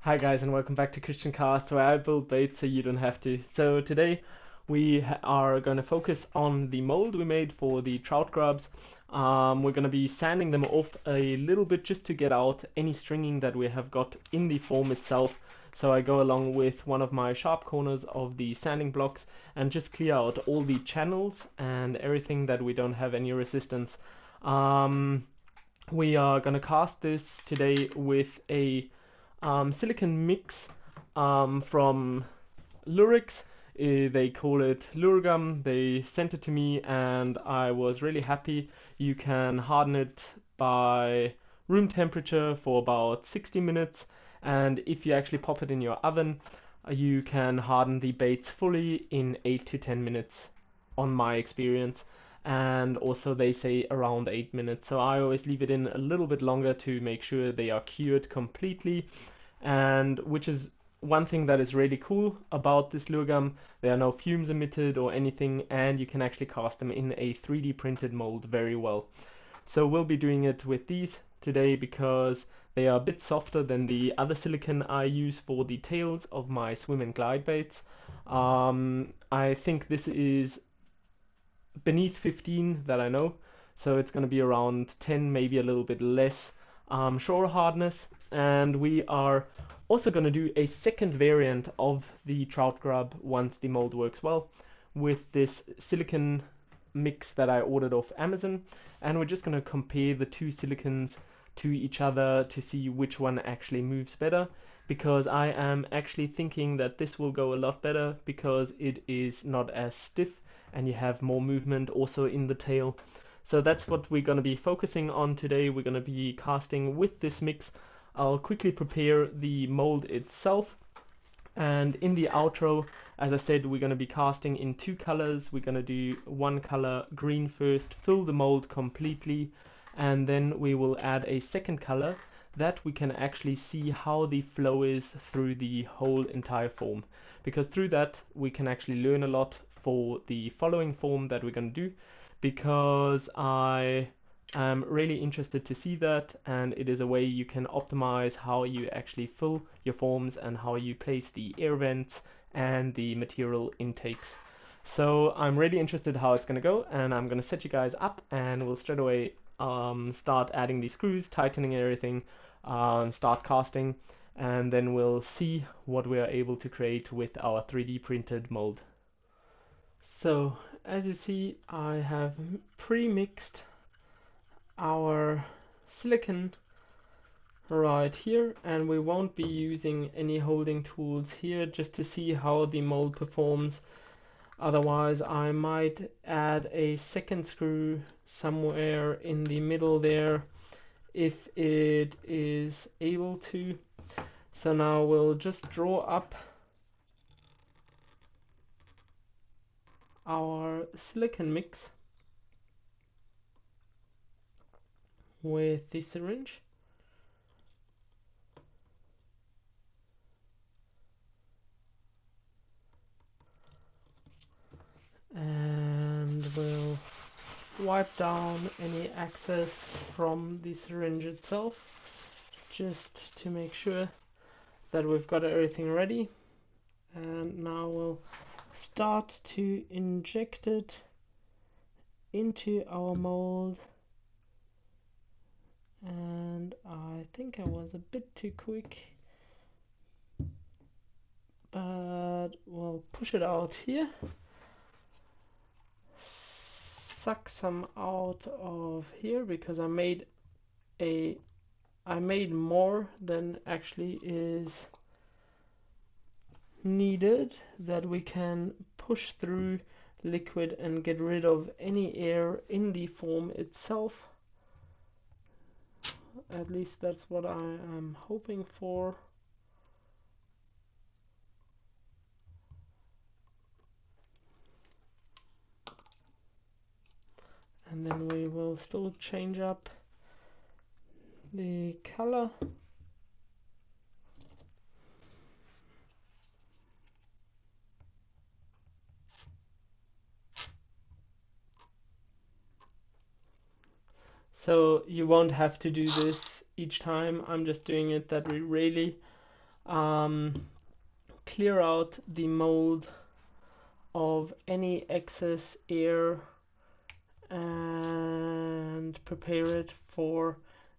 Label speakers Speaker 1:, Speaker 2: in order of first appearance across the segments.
Speaker 1: Hi guys and welcome back to Christian Cast where I build baits so you don't have to. So today we are going to focus on the mold we made for the trout grubs. We're going to be sanding them off a little bit just to get out any stringing that we have got in the form itself. So I go along with one of my sharp corners of the sanding blocks and just clear out all the channels and everything that we don't have any resistance. We are going to cast this today with a silicon mix from LURIQS. They call it LURIGUM. They sent it to me and I was really happy. You can harden it by room temperature for about 60 minutes, and if you actually pop it in your oven, you can harden the baits fully in 8 to 10 minutes on my experience. And also they say around 8 minutes, so I always leave it in a little bit longer to make sure they are cured completely, and which is one thing that is really cool about this lure gum. There are no fumes emitted or anything, and you can actually cast them in a 3D printed mold very well. So we'll be doing it with these today because they are a bit softer than the other silicone I use for the tails of my swim and glide baits. I think this is beneath 15 that I know, so it's going to be around 10, maybe a little bit less shore hardness. And we are also going to do a second variant of the trout grub once the mold works well with this silicon mix that I ordered off Amazon, and we're just going to compare the two silicons to each other to see which one actually moves better, because I am actually thinking that this will go a lot better because it is not as stiff and you have more movement also in the tail. So that's what we're going to be focusing on today. We're going to be casting with this mix. I'll quickly prepare the mold itself, and in the outro, as I said, we're going to be casting in two colors. We're going to do one color green first, fill the mold completely, and then we will add a second color that we can actually see how the flow is through the whole entire form, because through that we can actually learn a lot for the following form that we're going to do, because I am really interested to see that, and it is a way you can optimize how you actually fill your forms and how you place the air vents and the material intakes. So I'm really interested how it's going to go, and I'm going to set you guys up and we'll straight away start adding the screws, tightening everything, start casting, and then we'll see what we are able to create with our 3D printed mold. So as you see, I have pre-mixed our silicon right here, and we won't be using any holding tools here, just to see how the mold performs. Otherwise I might add a second screw somewhere in the middle there if it is able to. So now we'll just draw up our silicon mix with the syringe, and we'll wipe down any excess from the syringe itself, just to make sure that we've got everything ready. And now we'll start to inject it into our mold, and I think I was a bit too quick, but we'll push it out here, suck some out of here because I made more than actually is needed, that we can push through liquid and get rid of any air in the form itself. At least that's what I am hoping for. And then we will still change up the color. So you won't have to do this each time. I'm just doing it that we really clear out the mold of any excess air and prepare it for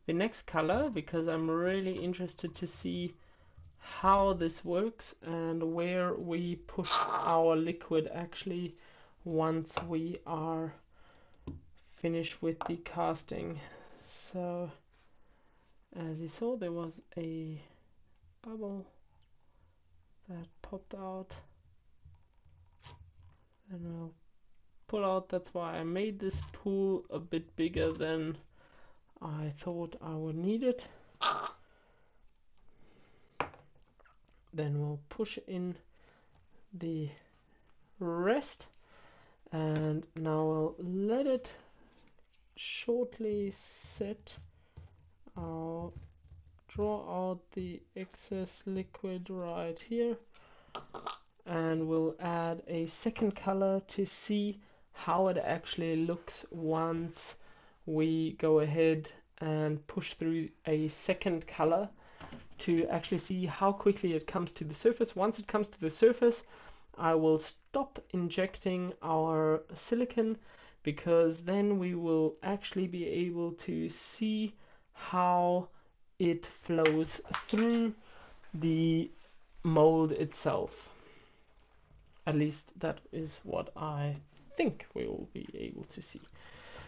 Speaker 1: the next color, because I'm really interested to see how this works and where we put our liquid actually once we are finished with the casting. So as you saw, there was a bubble that popped out, and I'll pull out. That's why I made this pool a bit bigger than I thought I would need it. Then we'll push in the rest, and now we'll let it shortly set. I'll draw out the excess liquid right here, and we'll add a second color to see how it actually looks once we go ahead and push through a second color, to actually see how quickly it comes to the surface. Once it comes to the surface, I will stop injecting our silicone, because then we will actually be able to see how it flows through the mold itself. At least that is what I think we will be able to see.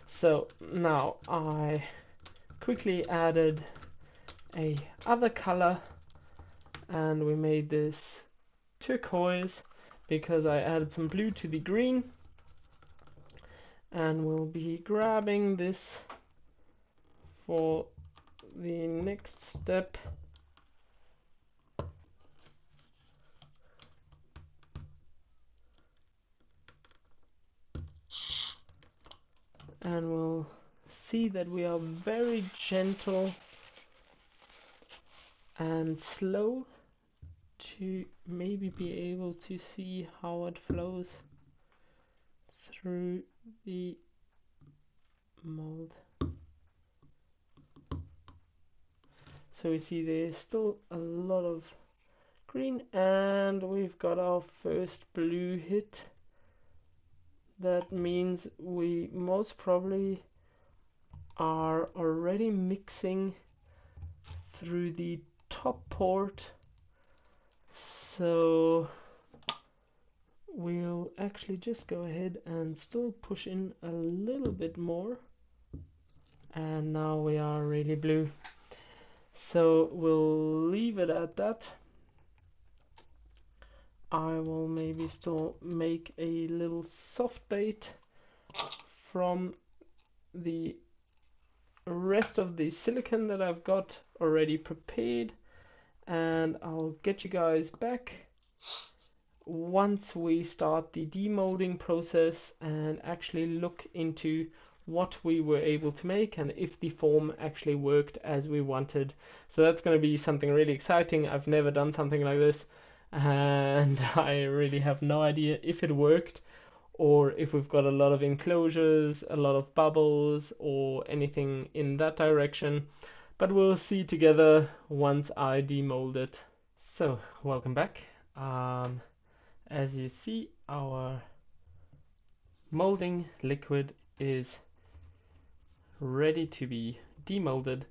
Speaker 1: So now I quickly added a other color, and we made this turquoise because I added some blue to the green, and we'll be grabbing this for the next step. And we'll see that we are very gentle and slow to maybe be able to see how it flows through the mold. So we see there's still a lot of green, and we've got our first blue hit. That means we most probably are already mixing through the top port. So we'll actually just go ahead and still push in a little bit more, and now we are really blue. So we'll leave it at that. I will maybe still make a little soft bait from the rest of the silicone that I've got already prepared, and I'll get you guys back once we start the demolding process and actually look into what we were able to make and if the form actually worked as we wanted. So that's going to be something really exciting. I've never done something like this, and I really have no idea if it worked, or if we've got a lot of enclosures, a lot of bubbles, or anything in that direction. But we'll see together once I demold it. So, welcome back. As you see, our molding liquid is ready to be demolded,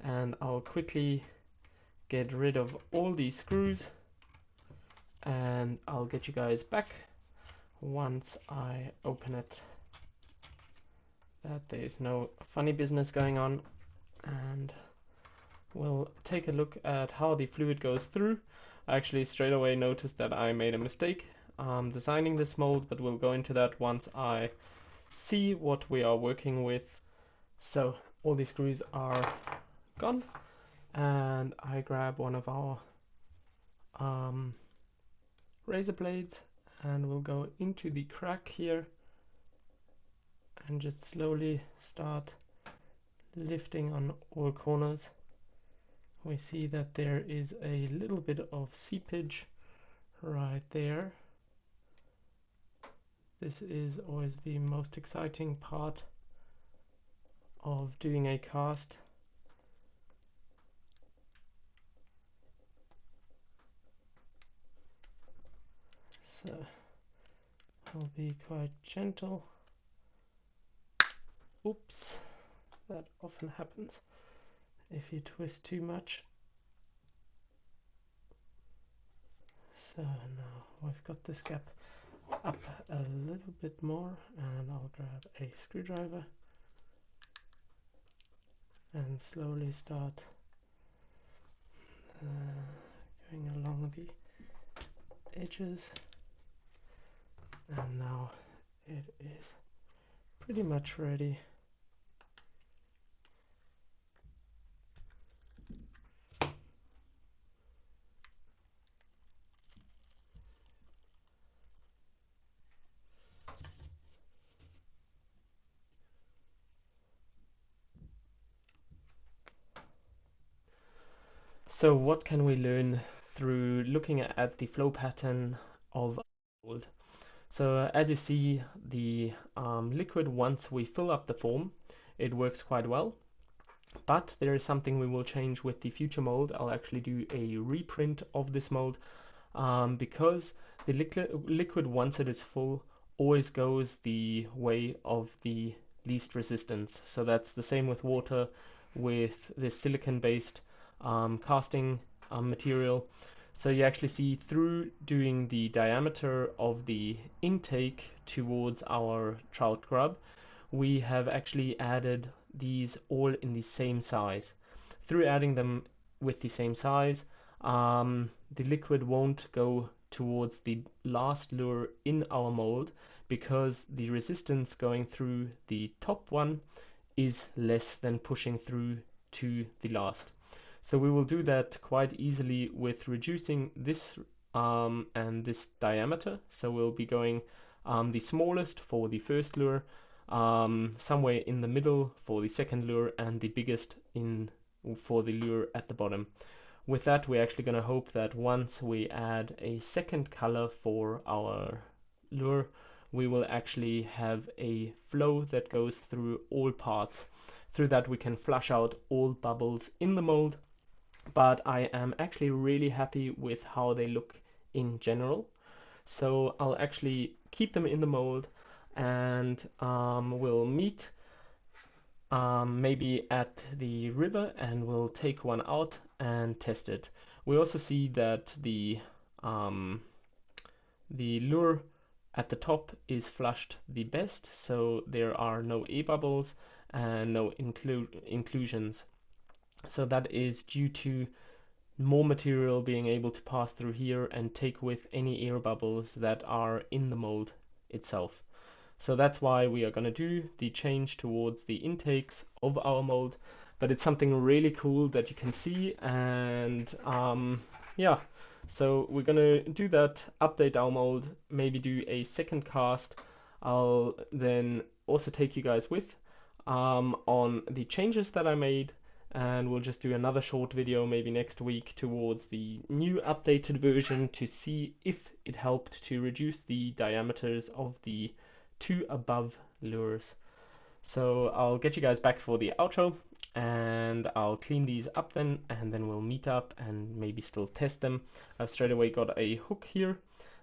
Speaker 1: and I'll quickly get rid of all these screws, and I'll get you guys back once I open it, that there's no funny business going on, and we'll take a look at how the fluid goes through. I actually straight away noticed that I made a mistake designing this mold, but we'll go into that once I see what we are working with. So all these screws are gone, and I grab one of our razor blades, and we'll go into the crack here and just slowly start lifting on all corners. We see that there is a little bit of seepage right there. This is always the most exciting part of doing a cast. So I'll be quite gentle. Oops, that often happens if you twist too much. So now we've got this gap up a little bit more, and I'll grab a screwdriver and slowly start going along the edges. And now it is pretty much ready. So what can we learn through looking at the flow pattern of mold? So as you see, the liquid, once we fill up the form, it works quite well. But there is something we will change with the future mold. I'll actually do a reprint of this mold because the liquid, once it is full, always goes the way of the least resistance. So that's the same with water, with this silicon-based casting material. So you actually see through doing the diameter of the intake towards our Trout Grub, we have actually added these all in the same size. Through adding them with the same size, the liquid won't go towards the last lure in our mold because the resistance going through the top one is less than pushing through to the last. So we will do that quite easily with reducing this and this diameter. So we'll be going the smallest for the first lure, somewhere in the middle for the second lure, and the biggest for the lure at the bottom. With that, we're actually going to hope that once we add a second color for our lure, we will actually have a flow that goes through all parts. Through that, we can flush out all bubbles in the mold. But I am actually really happy with how they look in general. So I'll actually keep them in the mold, and we'll meet maybe at the river, and we'll take one out and test it. We also see that the lure at the top is flushed the best, so there are no air bubbles and no inclusions. So that is due to more material being able to pass through here and take with any air bubbles that are in the mold itself. So that's why we are going to do the change towards the intakes of our mold, but it's something really cool that you can see. And yeah, so we're going to do that, update our mold, maybe do a second cast. I'll then also take you guys with on the changes that I made, and we'll just do another short video maybe next week towards the new updated version to see if it helped to reduce the diameters of the two above lures. So I'll get you guys back for the outro, and I'll clean these up then, and then we'll meet up and maybe still test them. I've straight away got a hook here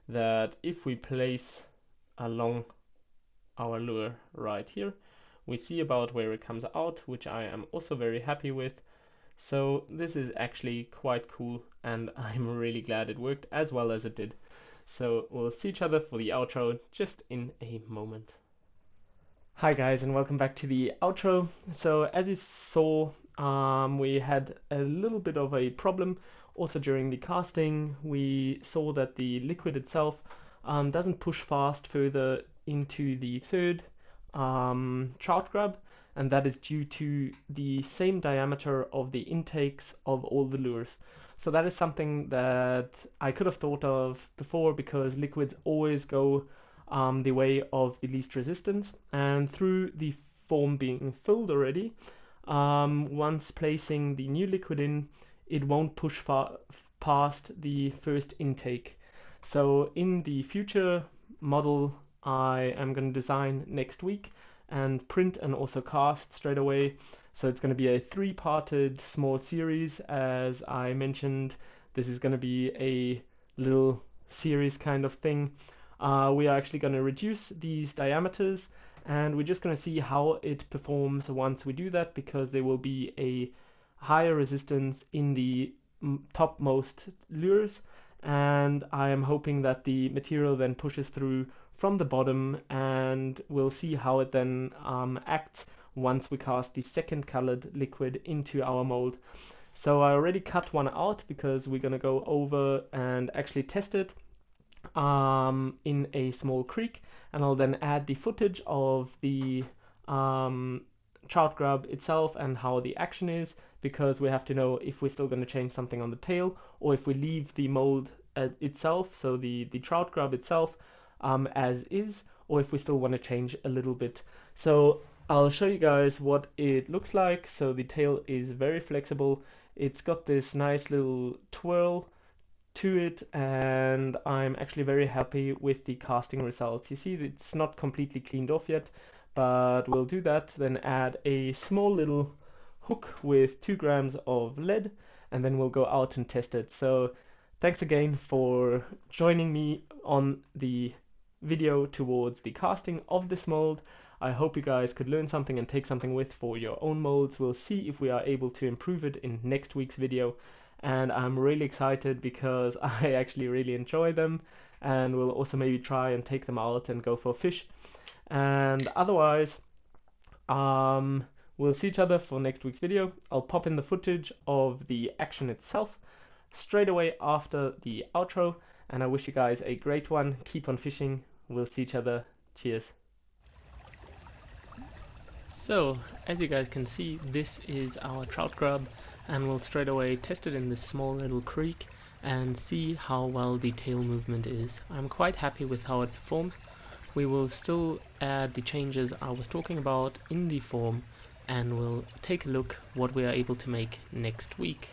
Speaker 1: that if we place along our lure right here, we see about where it comes out, which I am also very happy with. So this is actually quite cool, and I'm really glad it worked as well as it did. So we'll see each other for the outro just in a moment. Hi guys, and welcome back to the outro. So as you saw, we had a little bit of a problem also during the casting. We saw that the liquid itself doesn't push fast further into the third Trout Grub, and that is due to the same diameter of the intakes of all the lures. So that is something that I could have thought of before, because liquids always go the way of the least resistance, and through the form being filled already, once placing the new liquid in, it won't push past the first intake. So in the future model I am going to design next week and print and also cast straight away. So it's going to be a 3-parted small series. As I mentioned, this is going to be a little series kind of thing. We are actually going to reduce these diameters, and we're just going to see how it performs once we do that, because there will be a higher resistance in the topmost lures, and I am hoping that the material then pushes through from the bottom, and we'll see how it then acts once we cast the second colored liquid into our mold. So I already cut one out because we're going to go over and actually test it in a small creek, and I'll then add the footage of the Trout Grub itself and how the action is, because we have to know if we're still going to change something on the tail, or if we leave the mold itself, so the Trout Grub itself as is, or if we still want to change a little bit. So I'll show you guys what it looks like. So the tail is very flexible. It's got this nice little twirl to it, and I'm actually very happy with the casting results. You see, it's not completely cleaned off yet, but we'll do that, then add a small little hook with 2 grams of lead, and then we'll go out and test it. So thanks again for joining me on the video towards the casting of this mold. I hope you guys could learn something and take something with for your own molds. We'll see if we are able to improve it in next week's video, and I'm really excited because I actually really enjoy them, and we'll also maybe try and take them out and go for fish. And otherwise, we'll see each other for next week's video. I'll pop in the footage of the action itself straight away after the outro, and I wish you guys a great one. Keep on fishing. We'll see each other. Cheers. So, as you guys can see, this is our Trout Grub, and we'll straight away test it in this small little creek and see how well the tail movement is. I'm quite happy with how it performs. We will still add the changes I was talking about in the form, and we'll take a look what we are able to make next week.